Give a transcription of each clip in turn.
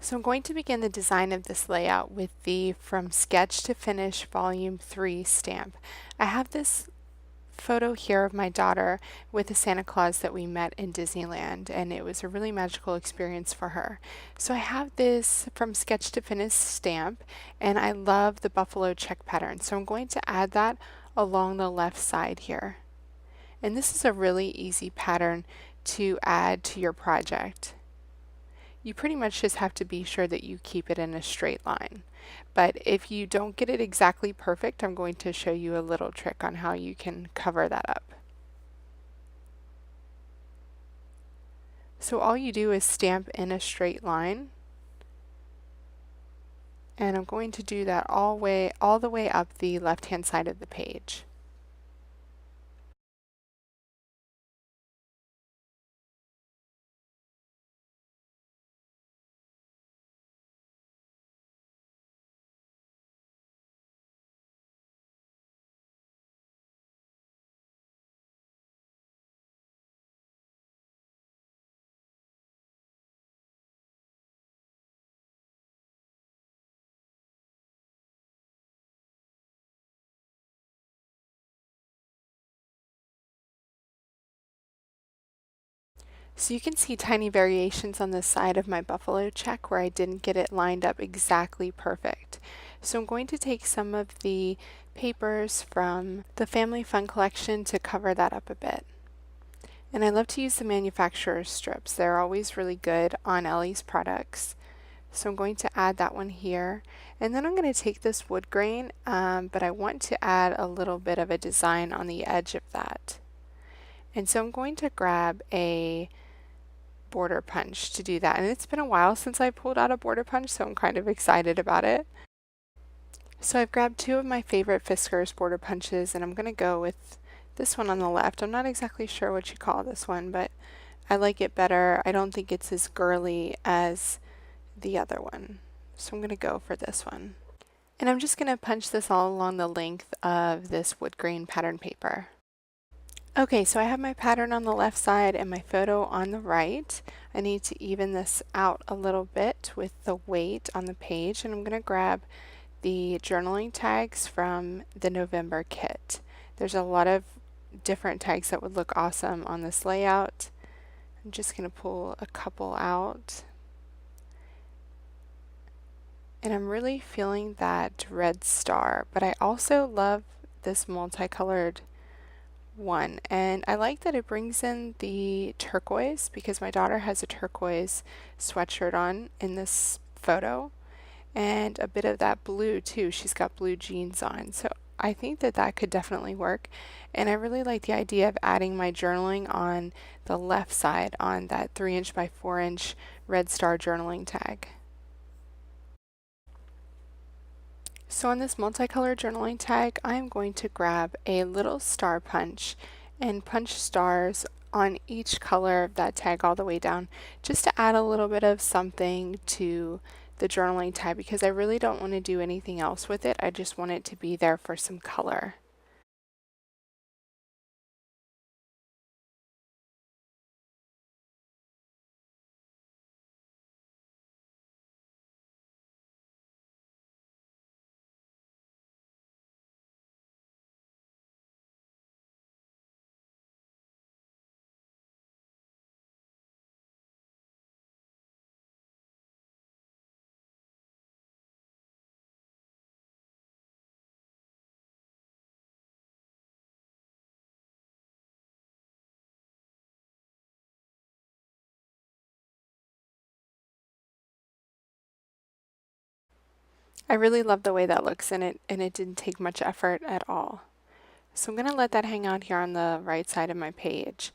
So I'm going to begin the design of this layout with the From Sketch to Finish Volume 3 stamp. I have this photo here of my daughter with a Santa Claus that we met in Disneyland, and it was a really magical experience for her. So I have this From Sketch to Finish stamp, and I love the buffalo check pattern. So I'm going to add that along the left side here. And this is a really easy pattern to add to your project. You pretty much just have to be sure that you keep it in a straight line. But if you don't get it exactly perfect, I'm going to show you a little trick on how you can cover that up. So all you do is stamp in a straight line. And I'm going to do that all the way up the left-hand side of the page. So you can see tiny variations on the side of my buffalo check where I didn't get it lined up exactly perfect. So I'm going to take some of the papers from the Family Fun collection to cover that up a bit. And I love to use the manufacturer's strips. They're always really good on Elle's products. So I'm going to add that one here. And then I'm going to take this wood grain, but I want to add a little bit of a design on the edge of that. And so I'm going to grab a border punch to do that. And it's been a while since I pulled out a border punch, so I'm kind of excited about it. So I've grabbed two of my favorite Fiskars border punches, and I'm going to go with this one on the left. I'm not exactly sure what you call this one, but I like it better. I don't think it's as girly as the other one. So I'm going to go for this one. And I'm just going to punch this all along the length of this wood grain pattern paper. Okay, so I have my pattern on the left side and my photo on the right. I need to even this out a little bit with the weight on the page, and I'm going to grab the journaling tags from the November kit. There's a lot of different tags that would look awesome on this layout. I'm just going to pull a couple out. And I'm really feeling that red star, but I also love this multicolored one, and I like that it brings in the turquoise because my daughter has a turquoise sweatshirt on in this photo, and a bit of that blue too. She's got blue jeans on, so I think that that could definitely work. And I really like the idea of adding my journaling on the left side on that 3" by 4" red star journaling tag. So on this multicolor journaling tag, I'm going to grab a little star punch and punch stars on each color of that tag all the way down, just to add a little bit of something to the journaling tag, because I really don't want to do anything else with it. I just want it to be there for some color. I really love the way that looks in it, and it didn't take much effort at all. So I'm going to let that hang out here on the right side of my page.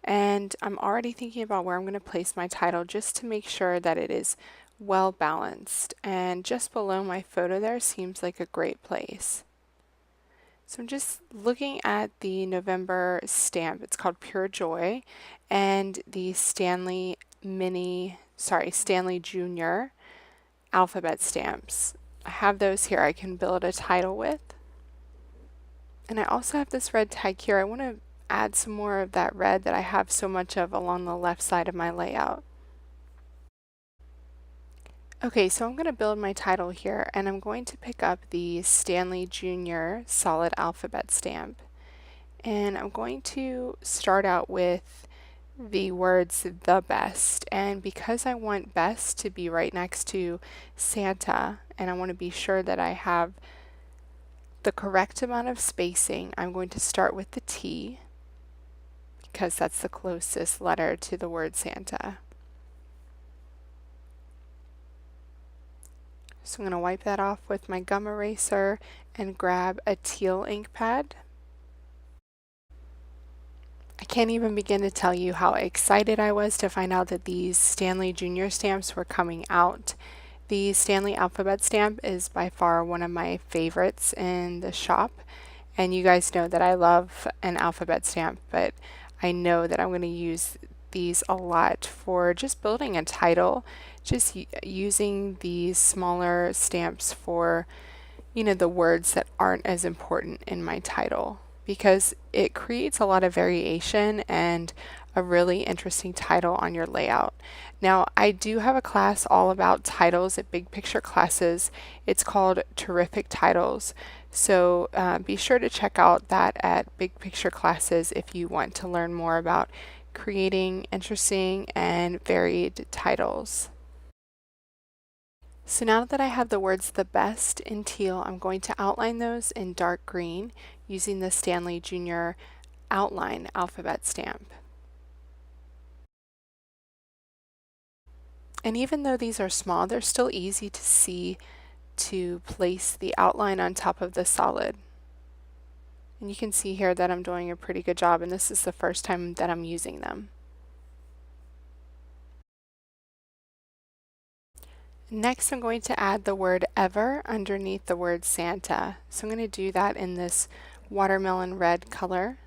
And I'm already thinking about where I'm going to place my title just to make sure that it is well balanced. And just below my photo there seems like a great place. So I'm just looking at the November stamp. It's called Pure Joy, and the Stanley Jr. alphabet stamps. I have those here I can build a title with. And I also have this red tag here. I want to add some more of that red that I have so much of along the left side of my layout. Okay, so I'm going to build my title here, and I'm going to pick up the Stanley Jr. solid alphabet stamp. And I'm going to start out with the words the best. And because I want best to be right next to Santa, and I want to be sure that I have the correct amount of spacing, I'm going to start with the T because that's the closest letter to the word Santa. So I'm going to wipe that off with my gum eraser and grab a teal ink pad. I can't even begin to tell you how excited I was to find out that these Stanley Jr. stamps were coming out. The Stanley alphabet stamp is by far one of my favorites in the shop, and you guys know that I love an alphabet stamp, but I know that I'm going to use these a lot for just building a title, just using these smaller stamps for, you know, the words that aren't as important in my title, because it creates a lot of variation and a really interesting title on your layout. Now, I do have a class all about titles at Big Picture Classes. It's called Terrific Titles. So be sure to check out that at Big Picture Classes if you want to learn more about creating interesting and varied titles. So now that I have the words the best in teal, I'm going to outline those in dark green using the Stanley Jr. outline alphabet stamp. And even though these are small, they're still easy to see to place the outline on top of the solid. And you can see here that I'm doing a pretty good job, and this is the first time that I'm using them. Next, I'm going to add the word ever underneath the word Santa. So I'm going to do that in this watermelon red color,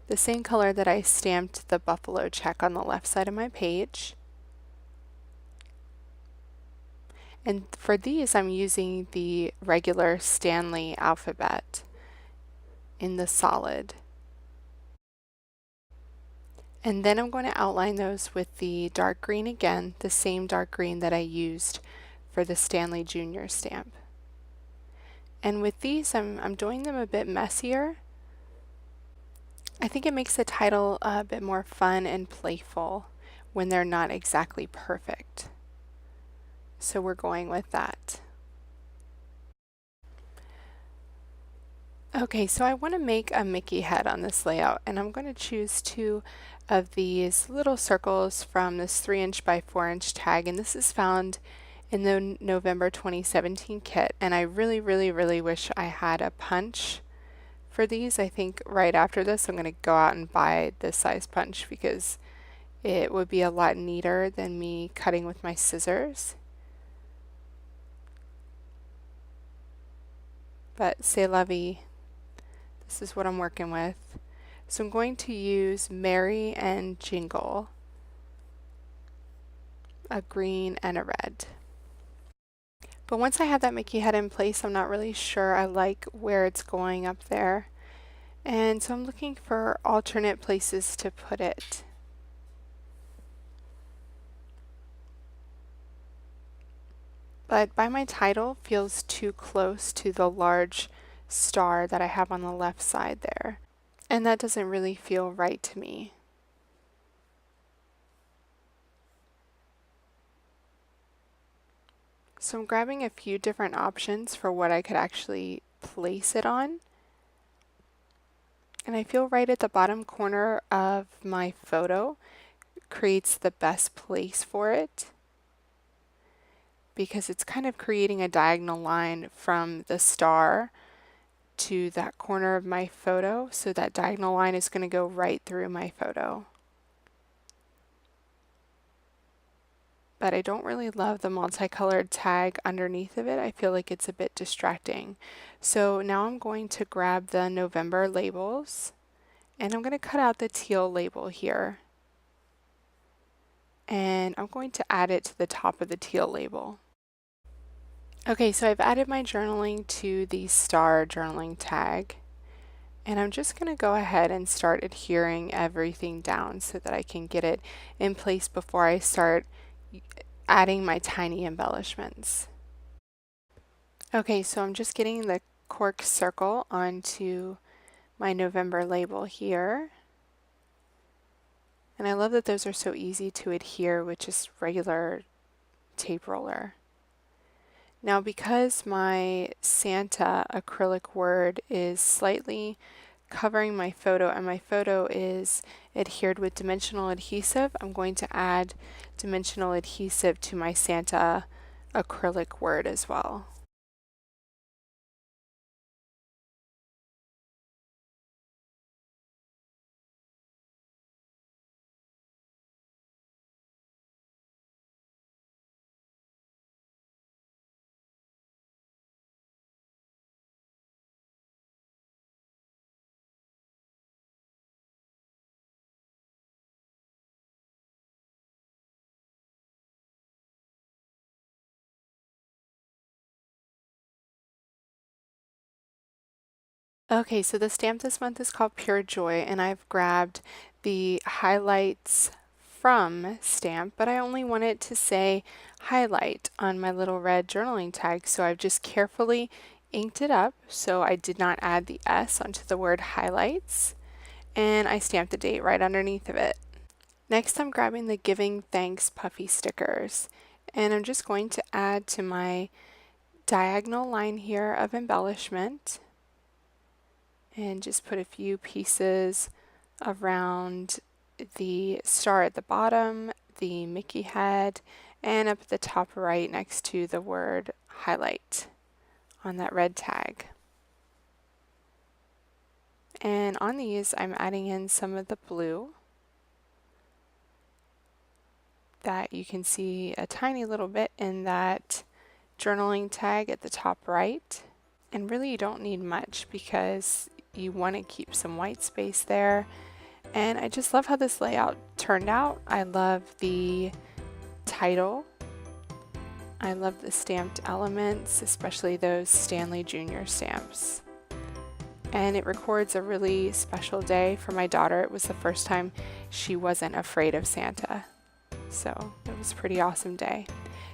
the same color that I stamped the buffalo check on the left side of my page. And for these, I'm using the regular Stanley alphabet in the solid. And then I'm going to outline those with the dark green again, the same dark green that I used for the Stanley Jr. stamp. And with these, I'm doing them a bit messier. I think it makes the title a bit more fun and playful when they're not exactly perfect. So we're going with that. Okay, so I want to make a Mickey head on this layout, and I'm going to choose two of these little circles from this 3" by 4" tag, and this is found in the November 2017 kit, and I really wish I had a punch for these. I think right after this I'm going to go out and buy this size punch because it would be a lot neater than me cutting with my scissors. But c'est la vie. This is what I'm working with. So I'm going to use Merry and Jingle, a green and a red. But once I have that Mickey head in place, I'm not really sure I like where it's going up there. And so I'm looking for alternate places to put it. But by my title feels too close to the large star that I have on the left side there. And that doesn't really feel right to me. So I'm grabbing a few different options for what I could actually place it on. And I feel right at the bottom corner of my photo creates the best place for it, because it's kind of creating a diagonal line from the star to that corner of my photo, so that diagonal line is going to go right through my photo. But I don't really love the multicolored tag underneath of it. I feel like it's a bit distracting. So now I'm going to grab the November labels, and I'm going to cut out the teal label here. And I'm going to add it to the top of the teal label. Okay, so I've added my journaling to the star journaling tag, and I'm just going to go ahead and start adhering everything down so that I can get it in place before I start adding my tiny embellishments. Okay, so I'm just getting the cork circle onto my November label here. And I love that those are so easy to adhere with just regular tape roller. Now, because my Santa acrylic word is slightly covering my photo and my photo is adhered with dimensional adhesive, I'm going to add dimensional adhesive to my Santa acrylic word as well. Okay, so the stamp this month is called Pure Joy, and I've grabbed the highlights from stamp, but I only want it to say highlight on my little red journaling tag, so I've just carefully inked it up so I did not add the S onto the word highlights, and I stamped the date right underneath of it. Next, I'm grabbing the Giving Thanks puffy stickers, and I'm just going to add to my diagonal line here of embellishment and just put a few pieces around the star at the bottom, the Mickey head, and up at the top right next to the word highlight on that red tag. And on these, I'm adding in some of the blue that you can see a tiny little bit in that journaling tag at the top right. And really, you don't need much because you want to keep some white space there. And I just love how this layout turned out. I love the title. I love the stamped elements, especially those Stanley Jr. stamps. And it records a really special day for my daughter. It was the first time she wasn't afraid of Santa. So it was a pretty awesome day.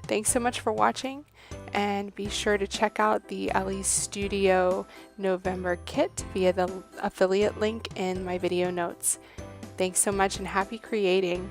Thanks so much for watching, and be sure to check out the Elle Studio November kit via the affiliate link in my video notes. Thanks so much and happy creating!